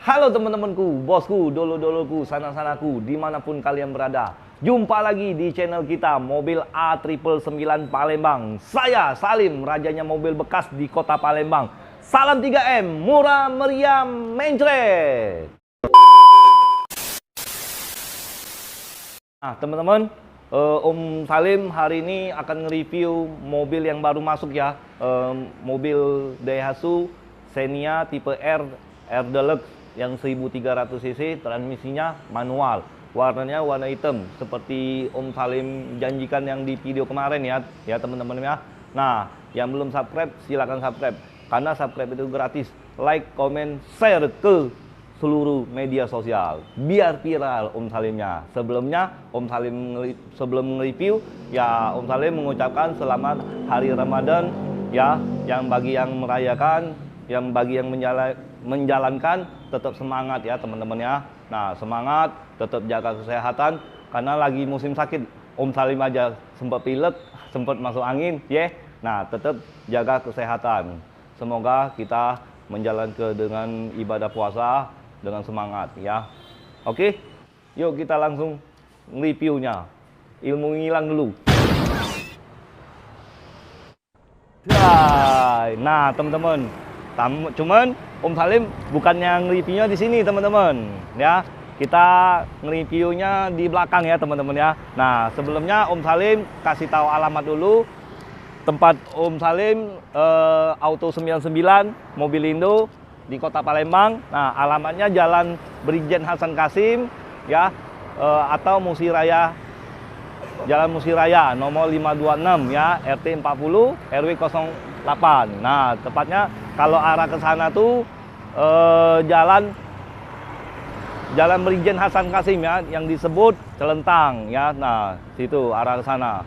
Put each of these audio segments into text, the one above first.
Halo teman-temanku, bosku, dolo-doloku, sana-sanaku, dimanapun kalian berada. Jumpa lagi di channel kita, Mobil A999 Palembang. Saya Salim, rajanya mobil bekas di kota Palembang. Salam 3M, murah meriah mencret. Nah teman-teman, Om Salim hari ini akan nge-review mobil yang baru masuk ya. Mobil Daihatsu Xenia tipe R Deluxe yang 1300 cc, transmisinya manual, warnanya warna hitam seperti Om Salim janjikan yang di video kemarin ya teman-teman ya. Nah, yang belum subscribe silahkan subscribe, karena subscribe itu gratis. Like, comment, share ke seluruh media sosial biar viral Om Salimnya. Sebelumnya Om Salim sebelum nge-review ya, Om Salim mengucapkan selamat hari Ramadan ya, yang bagi yang merayakan, yang bagi yang menjalankan tetap semangat ya teman-teman ya. Nah, semangat, tetap jaga kesehatan karena lagi musim sakit. Om Salim aja sempat pilek, sempat masuk angin ya. Nah, tetap jaga kesehatan. Semoga kita menjalankan dengan ibadah puasa dengan semangat ya. Oke, yuk kita langsung reviewnya. Ilmu ngilang dulu. Nah teman-teman, cuman Om Salim bukannya nge-reviewnya di sini teman-teman ya. Kita nge-reviewnya di belakang ya teman-teman ya. Nah, sebelumnya Om Salim kasih tahu alamat dulu. Tempat Om Salim Auto 99 Mobilindo di Kota Palembang. Nah, alamatnya Jalan Brigjen Hasan Kasim ya, atau Musiraya, Jalan Musiraya nomor 526 ya, RT 40 RW 08. Nah, tepatnya kalau arah ke sana tuh Jalan Brigjen Hasan Kasim ya, yang disebut Celentang ya. Nah, situ arah ke sana.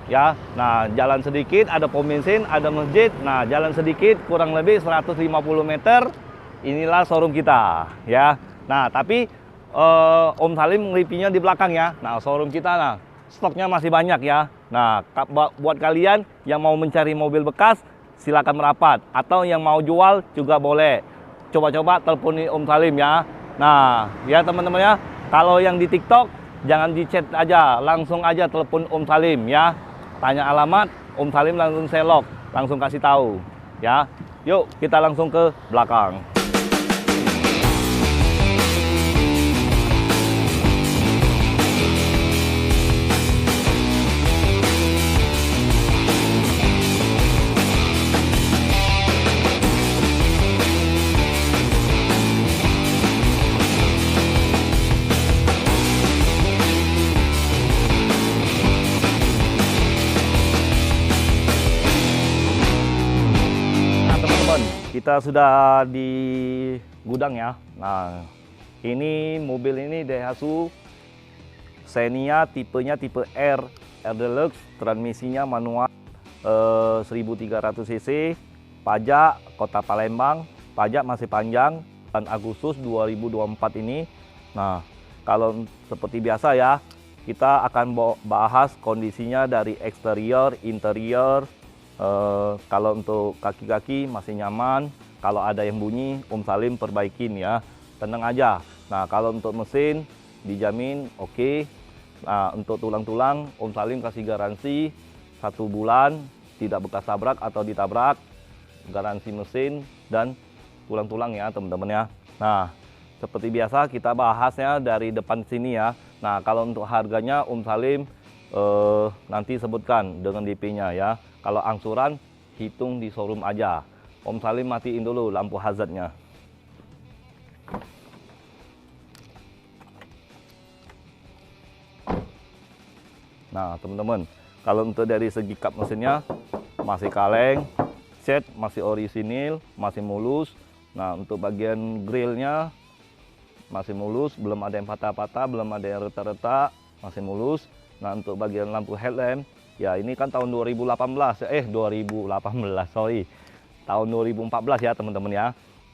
Ya, nah jalan sedikit ada pom bensin, ada masjid. Nah, jalan sedikit kurang lebih 150 meter inilah showroom kita ya. Nah, tapi Om Salim reviewnya di belakang ya. Nah, showroom kita nah stoknya masih banyak ya. Nah, buat kalian yang mau mencari mobil bekas silakan merapat, atau yang mau jual juga boleh. Coba-coba teleponi Om Salim ya. Nah, ya teman-teman ya, kalau yang di TikTok jangan di chat aja, langsung aja telepon Om Salim ya. Tanya alamat, Om Salim langsung selok, langsung kasih tahu ya. Yuk kita langsung ke belakang. Kita sudah di gudang ya. Nah, ini mobil ini Daihatsu Xenia, tipenya tipe R Deluxe, transmisinya manual, 1300 cc, pajak Kota Palembang, pajak masih panjang, dan Agustus 2024 ini. Nah, kalau seperti biasa ya, kita akan bahas kondisinya dari eksterior, interior. Kalau untuk kaki-kaki masih nyaman, kalau ada yang bunyi Om Salim perbaikin ya, tenang aja. Nah, kalau untuk mesin dijamin oke. Nah, untuk tulang-tulang Om Salim kasih garansi 1 bulan, tidak bekas tabrak atau ditabrak, garansi mesin dan tulang-tulang ya teman-teman ya. Nah, seperti biasa kita bahasnya dari depan sini ya. Nah, kalau untuk harganya Om Salim nanti sebutkan dengan DP-nya ya. Kalau angsuran hitung di showroom aja. Om Salim matiin dulu lampu hazardnya. Nah teman-teman, kalau untuk dari segi kap mesinnya masih kaleng, set masih orisinil, masih mulus. Nah, untuk bagian grillnya masih mulus, belum ada yang patah-patah, belum ada yang retak-retak, masih mulus. Nah, untuk bagian lampu headlamp ya, ini kan tahun 2018, sorry, tahun 2014 ya teman-teman ya.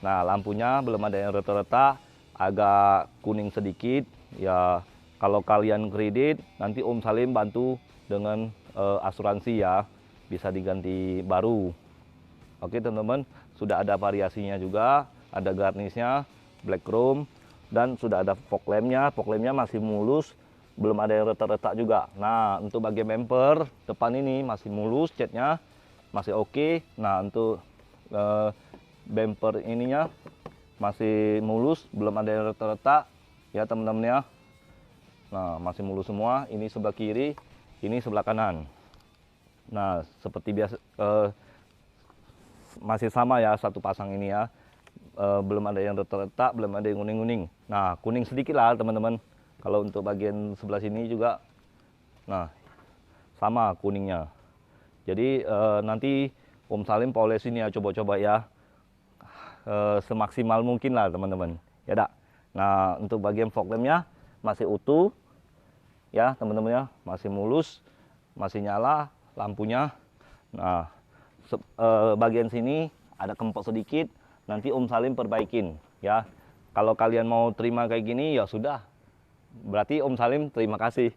Nah, lampunya belum ada yang retak-retak, agak kuning sedikit ya. Kalau kalian kredit, nanti Om Salim bantu dengan asuransi ya, bisa diganti baru. Oke teman-teman, sudah ada variasinya juga, ada garnisnya, black chrome, dan sudah ada fog lampnya. Fog lampnya masih mulus, belum ada yang retak-retak juga. Nah, untuk bagian bumper depan ini masih mulus, catnya masih oke. Nah, untuk bumper ininya masih mulus, belum ada yang retak-retak ya teman-teman ya. Nah, masih mulus semua. Ini sebelah kiri, ini sebelah kanan. Nah, seperti biasa masih sama ya, satu pasang ini ya. Belum ada yang retak-retak, belum ada yang kuning-kuning. Nah, kuning sedikit lah teman-teman. Kalau untuk bagian sebelah sini juga, nah sama kuningnya. Jadi nanti Om Salim polesin ya, coba-coba ya, semaksimal mungkin lah teman-teman. Ya dak. Nah, untuk bagian fog lampnya masih utuh ya teman-teman ya, masih mulus, masih nyala lampunya. Nah, bagian sini ada kempot sedikit, nanti Om Salim perbaikin ya. Kalau kalian mau terima kayak gini ya sudah, berarti Om Salim terima kasih.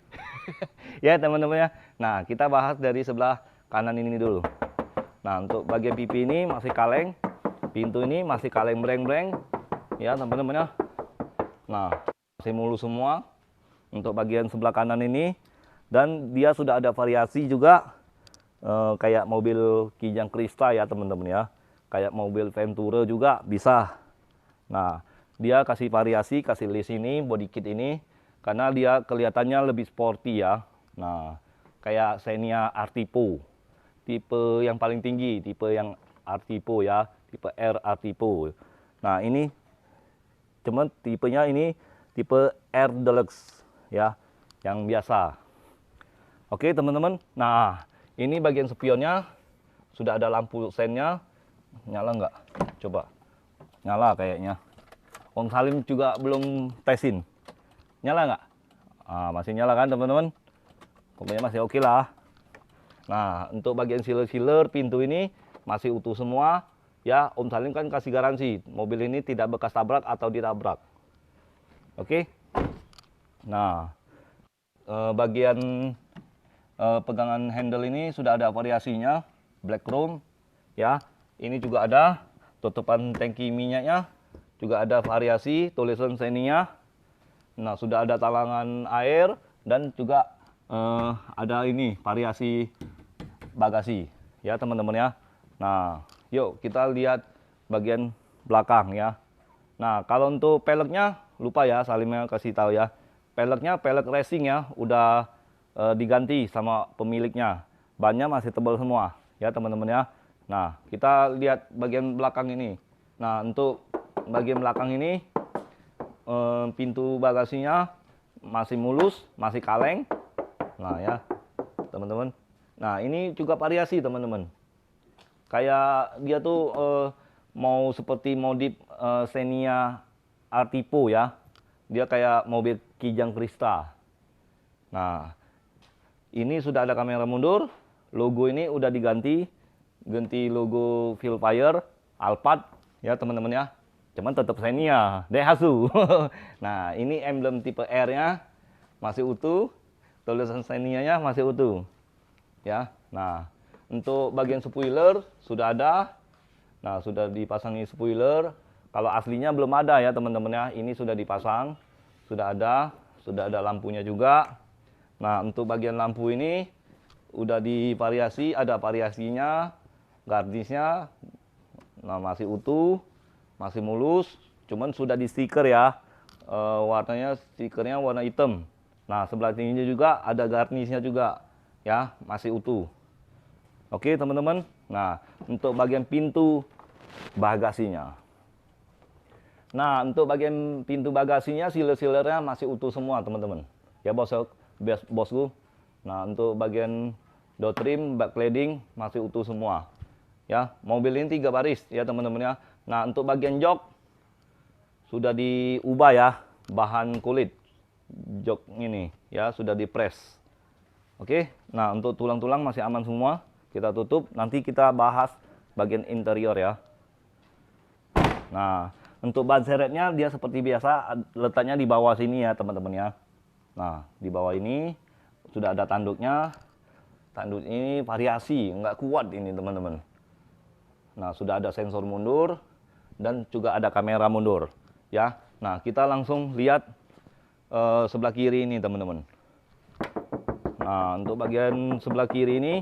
Ya teman-teman ya. Nah, kita bahas dari sebelah kanan ini dulu. Nah, untuk bagian pipi ini masih kaleng, pintu ini masih kaleng breng-breng ya teman-teman ya. Nah, masih mulus semua untuk bagian sebelah kanan ini, dan dia sudah ada variasi juga kayak mobil Kijang Krista ya teman-teman ya, kayak mobil Ventura juga bisa. Nah, dia kasih variasi, kasih list ini, body kit ini, karena dia kelihatannya lebih sporty ya. Nah, kayak Xenia R-Tipo, tipe yang paling tinggi, tipe yang R-Tipo ya, tipe R R-Tipo. Nah, ini cuman tipenya ini tipe R Deluxe ya, yang biasa. Oke teman-teman, nah ini bagian spionnya sudah ada lampu sennya. Nyala nggak? Coba. Nyala kayaknya. Om Salim juga belum tesin. Nyala nggak? Ah, masih nyala kan teman-teman? Pokoknya masih oke lah. Nah, untuk bagian sealer-sealer pintu ini masih utuh semua. Ya, Om Salim kan kasih garansi, mobil ini tidak bekas tabrak atau ditabrak. Oke. Nah, bagian pegangan handle ini sudah ada variasinya, black chrome ya. Ini juga ada tutupan tangki minyaknya, juga ada variasi tulisan Xenia. Nah, sudah ada talangan air dan juga ada ini variasi bagasi ya teman-teman ya. Nah, yuk kita lihat bagian belakang ya. Nah, kalau untuk peleknya lupa ya, Salimnya kasih tahu ya. Peleknya pelek racing ya, udah diganti sama pemiliknya. Bannya masih tebal semua ya teman-teman ya. Nah, kita lihat bagian belakang ini. Nah, untuk bagian belakang ini pintu bagasinya masih mulus, masih kaleng. Nah ya teman-teman. Nah, ini juga variasi teman-teman. Kayak dia tuh mau seperti modif Xenia R-Tipo ya. Dia kayak mobil Kijang Krista. Nah, ini sudah ada kamera mundur. Logo ini udah diganti. Ganti logo Vilfire, Alphard ya teman-teman ya. Cuman tetap Xenia, Daihatsu. Nah, ini emblem tipe R-nya masih utuh. Tulisan Xenia-nya masih utuh. Ya. Nah, untuk bagian spoiler sudah ada. Nah, sudah dipasangi spoiler. Kalau aslinya belum ada ya teman-teman ya. Ini sudah dipasang, sudah ada lampunya juga. Nah, untuk bagian lampu ini udah divariasi, ada variasinya, gardisnya. Nah, masih utuh, masih mulus. Cuman sudah di stiker ya. Warnanya stikernya warna hitam. Nah, sebelah tingginya juga ada garnisnya juga ya, masih utuh. Oke teman-teman. Nah, untuk bagian pintu bagasinya. Nah, untuk bagian pintu bagasinya sealer-sealernya masih utuh semua teman-teman. Ya bosku. Nah, untuk bagian door trim, backlighting masih utuh semua. Ya, mobil ini 3 baris ya teman-teman ya. Nah, untuk bagian jok sudah diubah ya, bahan kulit. Jok ini ya sudah dipres. Oke. Nah, untuk tulang-tulang masih aman semua. Kita tutup, nanti kita bahas bagian interior ya. Nah, untuk ban seretnya dia seperti biasa letaknya di bawah sini ya teman-teman ya. Nah, di bawah ini sudah ada tanduknya. Tanduk ini variasi, nggak kuat ini teman-teman. Nah, sudah ada sensor mundur. dan juga ada kamera mundur ya. Nah, kita langsung lihat sebelah kiri ini teman-teman. Nah, untuk bagian sebelah kiri ini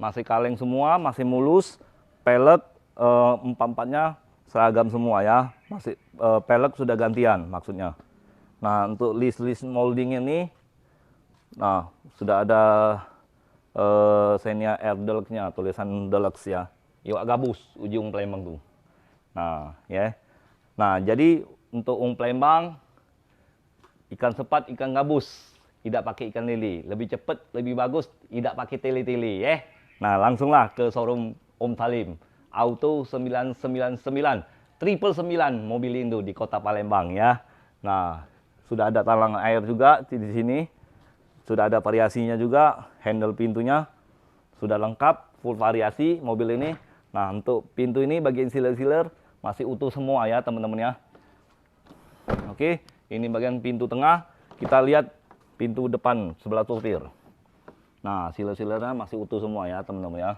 masih kaleng semua, masih mulus, pelek empat-empatnya seragam semua ya. Masih pelek sudah gantian maksudnya. Nah, untuk list molding ini, nah sudah ada Xenia Air Deluxe-nya, tulisan Deluxe ya. Iwak gabus ujung Palembang tuh. Nah, ya. Nah, jadi untuk Palembang ikan sepat, ikan gabus, tidak pakai ikan lele. Lebih cepat, lebih bagus, tidak pakai tele-tele ya. Nah, langsunglah ke showroom Om Salim. Auto 999 999 mobil Indo di Kota Palembang ya. Nah, sudah ada talang air juga di sini. Sudah ada variasinya juga, handle pintunya sudah lengkap, full variasi mobil ini. Nah, untuk pintu ini bagian sealer-sealer masih utuh semua ya teman-teman ya. Oke, ini bagian pintu tengah. Kita lihat pintu depan sebelah supir. Nah, sealer-sealernya masih utuh semua ya teman-teman ya.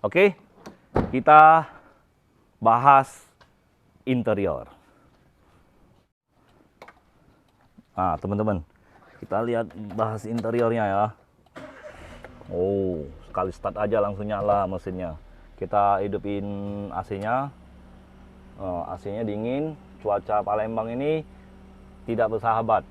Oke, kita bahas interior. Nah, teman-teman, kita lihat bahas interiornya ya. Oh, sekali start aja langsung nyala mesinnya. Kita hidupin AC-nya. AC-nya dingin. Cuaca Palembang ini tidak bersahabat.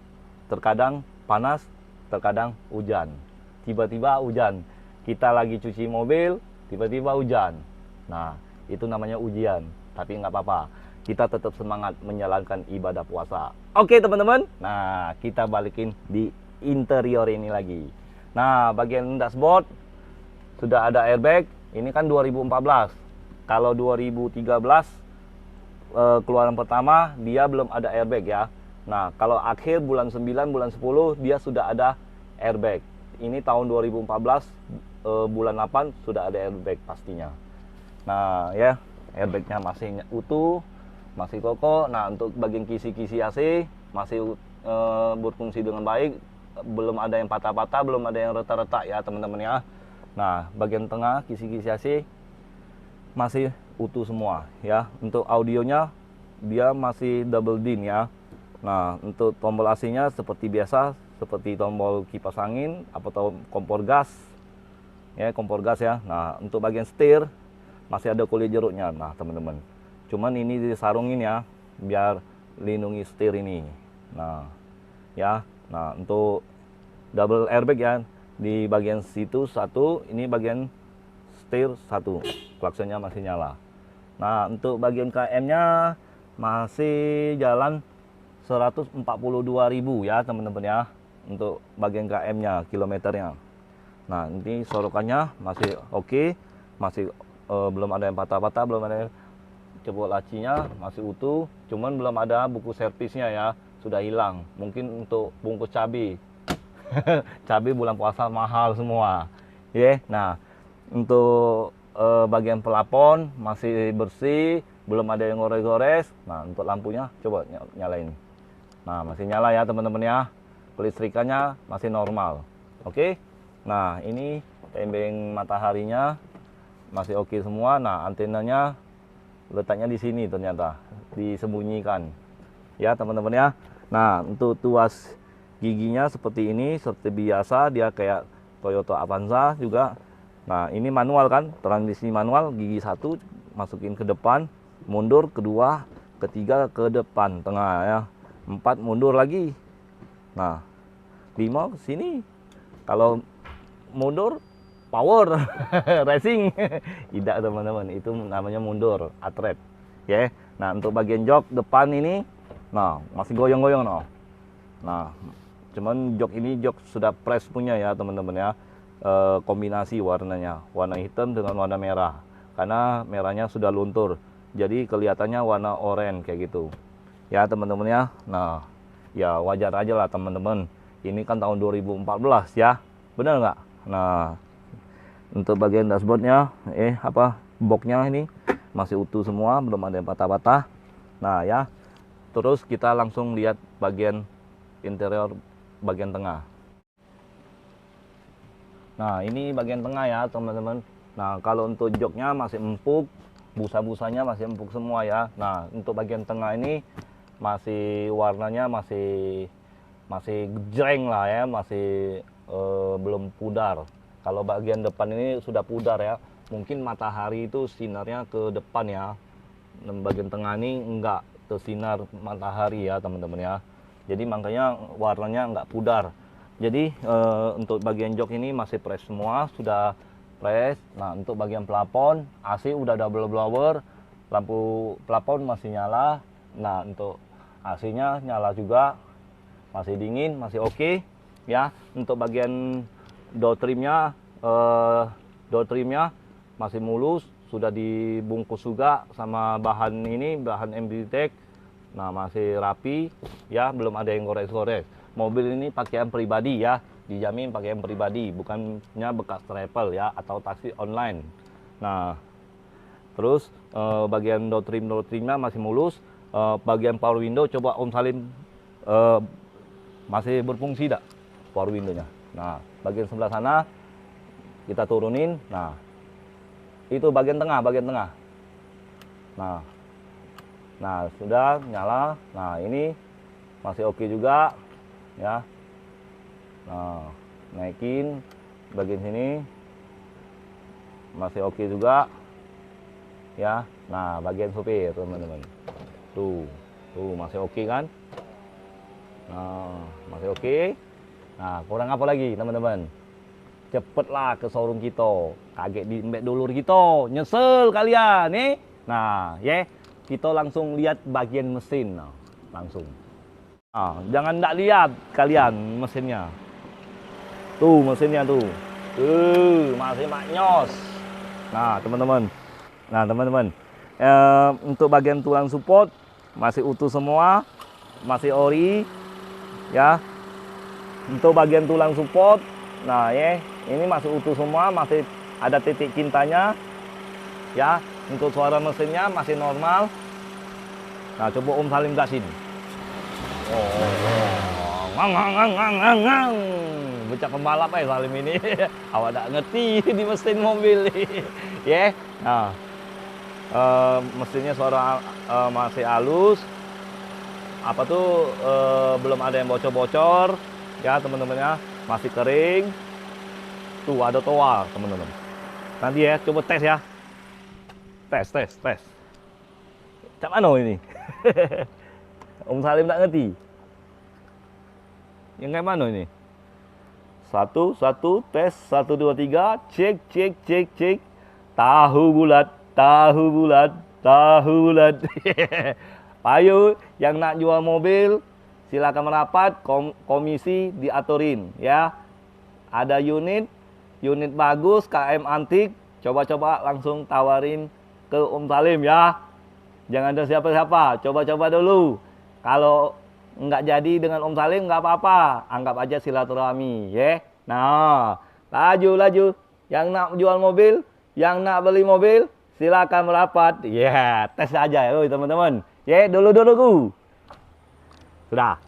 Terkadang panas, terkadang hujan. Tiba-tiba hujan. Kita lagi cuci mobil, tiba-tiba hujan. Nah, itu namanya ujian. Tapi nggak apa-apa. Kita tetap semangat menjalankan ibadah puasa. Oke teman-teman, nah kita balikin di interior ini lagi. Nah, bagian dashboard sudah ada airbag. Ini kan 2014. Kalau 2013 keluaran pertama dia belum ada airbag ya. Nah, kalau akhir bulan 9, bulan 10 dia sudah ada airbag. Ini tahun 2014 bulan 8 sudah ada airbag pastinya. Nah, ya, airbagnya masih utuh, masih kokoh. Nah, untuk bagian kisi-kisi AC masih berfungsi dengan baik, belum ada yang patah-patah, belum ada yang retak-retak ya teman-teman ya. Nah, bagian tengah kisi-kisi AC masih utuh semua ya. Untuk audionya dia masih double din ya. Nah, untuk tombol AC-nya seperti biasa, seperti tombol kipas angin atau kompor gas ya, kompor gas ya. Nah, untuk bagian setir masih ada kulit jeruknya. Nah, teman-teman, cuman ini disarungin ya biar lindungi setir ini. Nah, ya. Nah, untuk double airbag ya, di bagian situ satu, ini bagian setir satu. Klaksonnya masih nyala. Nah, untuk bagian KM-nya masih jalan 142.000 ya teman-teman ya. Untuk bagian KM-nya, kilometernya. Nah, ini sorokannya masih oke, masih belum ada yang patah-patah, belum ada yang cebok lacinya, masih utuh. Cuman belum ada buku servisnya ya, sudah hilang. Mungkin untuk bungkus cabai. Cabai bulan puasa mahal semua. Ya, nah untuk bagian pelapon masih bersih, belum ada yang gores-gores. Nah, untuk lampunya coba nyalain. Nah, masih nyala ya teman-teman ya. Kelistrikannya masih normal. Oke. Nah, ini tembeng mataharinya masih oke semua. Nah, antenanya letaknya di sini ternyata, disembunyikan. Ya, teman-teman ya. Nah, untuk tuas giginya seperti ini, seperti biasa, dia kayak Toyota Avanza juga. Nah, ini manual kan, transmisi manual, gigi satu masukin ke depan, mundur, kedua, ketiga ke depan, tengah ya, 4 mundur lagi. Nah, 5 ke sini. Kalau mundur, power racing. Tidak teman-teman, itu namanya mundur, atret. Ya. Nah, untuk bagian jok depan ini, nah masih goyang-goyang no. Nah, cuman jok ini jok sudah press punya ya teman-teman ya. Kombinasi warnanya, warna hitam dengan warna merah, karena merahnya sudah luntur, jadi kelihatannya warna oranye kayak gitu ya teman-teman ya. Nah, ya wajar aja lah teman-teman, ini kan tahun 2014 ya, benar nggak? Nah, untuk bagian dashboardnya boxnya ini masih utuh semua, belum ada yang patah-patah. Nah ya, terus kita langsung lihat bagian interior bagian tengah. Nah, ini bagian tengah ya teman-teman. Nah, kalau untuk joknya masih empuk, busa-busanya masih empuk semua ya. Nah, untuk bagian tengah ini masih warnanya masih gejreng lah ya, masih belum pudar. Kalau bagian depan ini sudah pudar ya. Mungkin matahari itu sinarnya ke depan ya. Dan bagian tengah ini enggak tersinar matahari ya teman-teman ya. Jadi makanya warnanya enggak pudar. Jadi untuk bagian jok ini masih fresh semua, sudah fresh. Nah, untuk bagian plafon AC udah double blower, lampu plafon masih nyala. Nah, untuk AC-nya nyala juga, masih dingin, masih oke ya. Untuk bagian door trimnya masih mulus, sudah dibungkus juga sama bahan ini, bahan MBTEK. Nah, masih rapi ya, belum ada yang gores-gores. Mobil ini pakaian pribadi ya, dijamin pakaian pribadi, bukannya bekas travel ya atau taksi online. Nah, terus bagian door trimnya masih mulus. Bagian power window coba Om Salim masih berfungsi tidak power window-nya. Nah, bagian sebelah sana kita turunin. Nah, itu bagian tengah. Nah, sudah nyala. Nah, ini masih oke juga ya. Nah, naikin bagian sini masih oke juga ya. Nah, bagian supir teman-teman, tuh masih oke kan. Nah, masih oke. Nah, kurang apa lagi teman-teman? Cepetlah ke showroom kita, kaget di mbak dulur kita, nyesel kalian nih. Nah, kita langsung lihat bagian mesin. Nah, langsung. Nah, jangan ndak lihat kalian mesinnya. Tuh mesinnya tuh. Masih maknyos. Nah, teman-teman. Untuk bagian tulang support masih utuh semua, masih ori ya. Untuk bagian tulang support, nah ini masih utuh semua, masih ada titik cintanya ya. Untuk suara mesinnya masih normal. Nah, coba Om Salim gasin. Ngang. Bocah pembalap Salim ini. Awak tak ngerti di mesin mobil ya. Nah, mesinnya suara masih halus. Apa tuh belum ada yang bocor-bocor ya teman-teman ya, masih kering. Tuh ada toa teman-teman. Nanti ya coba tes ya. Tes. Cak mana ini? Om Salim tak ngerti. Yang kayak mana ini? Satu, tes, 1, 2, 3, cek. Tahu bulat. Payu yang nak jual mobil, silakan merapat, komisi diaturin ya. Ada unit bagus, KM antik, coba-coba langsung tawarin ke Om Salim ya. Jangan ada siapa-siapa, coba-coba dulu. Kalau nggak jadi dengan Om Salim nggak apa-apa, anggap aja silaturahmi ya. Nah, laju. Yang nak jual mobil, yang nak beli mobil, silakan merapat. Ya, tes aja ya teman-teman. Ya, dulu. Sudah.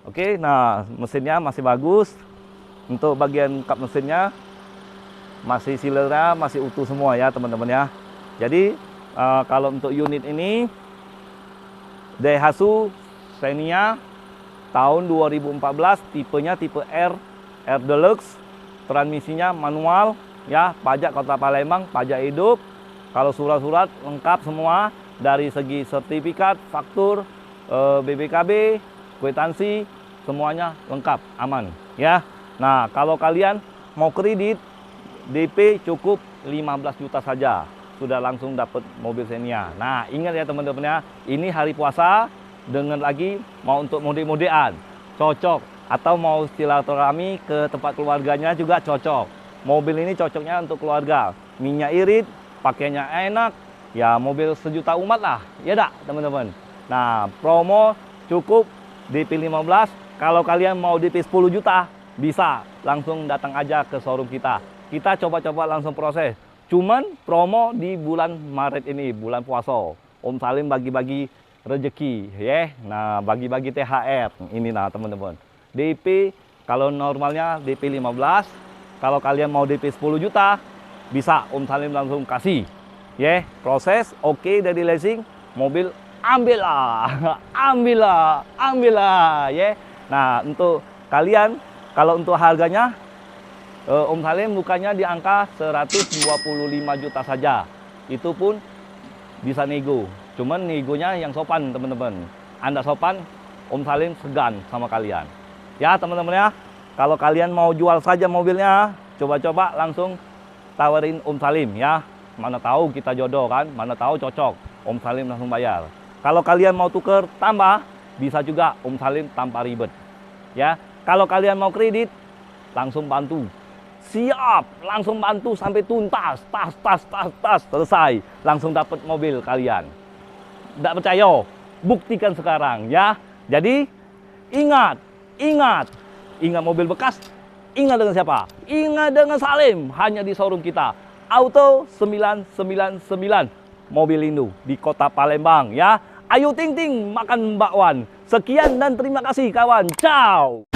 Oke, nah mesinnya masih bagus. Untuk bagian kap mesinnya masih sealernya masih utuh semua ya teman-teman ya. Jadi kalau untuk unit ini Daihatsu Xenia tahun 2014, tipenya tipe R Deluxe, transmisinya manual ya, pajak Kota Palembang, pajak hidup. Kalau surat-surat lengkap semua dari segi sertifikat, faktur, BBKB, kwitansi, semuanya lengkap, aman ya. Nah, kalau kalian mau kredit, DP cukup 15 juta saja, sudah langsung dapat mobil Xenia. Nah, ingat ya teman-teman ya, ini hari puasa, dengan lagi mau untuk mudik-mudikan, cocok. Atau mau silaturahmi ke tempat keluarganya juga cocok. Mobil ini cocoknya untuk keluarga, minyak irit, pakainya enak, ya mobil sejuta umat lah, ya dak teman-teman. Nah, promo cukup DP 15, kalau kalian mau DP 10 juta, bisa langsung datang aja ke showroom kita. Kita coba-coba langsung proses. Cuman promo di bulan Maret ini, bulan puasa. Om Salim bagi-bagi rezeki, ya. Nah, bagi-bagi THR. Ini nah teman-teman. DP kalau normalnya DP 15, Kalau kalian mau DP 10 juta, bisa Om Salim langsung kasih. Ya, proses oke dari leasing, mobil ambillah, ambillah, ya. Nah, untuk kalian, kalau untuk harganya, Om Salim bukanya di angka 125 juta saja. Itu pun bisa nego. Cuman negonya yang sopan, teman-teman. Anda sopan, Om Salim segan sama kalian. Ya, teman-teman ya. Kalau kalian mau jual saja mobilnya, coba-coba langsung tawarin Om Salim ya. Mana tahu kita jodoh kan, mana tahu cocok. Om Salim langsung bayar. Kalau kalian mau tuker tambah, bisa juga Om Salim tanpa ribet. Ya, kalau kalian mau kredit, langsung bantu. Siap, langsung bantu sampai tuntas, tas, selesai. Langsung dapat mobil kalian. Tidak percaya, buktikan sekarang ya. Jadi, ingat mobil bekas, ingat dengan siapa? Ingat dengan Salim, hanya di showroom kita. Auto 999, mobil Indo di kota Palembang ya. Ayo ting ting makan bakwan. Sekian dan terima kasih kawan. Ciao.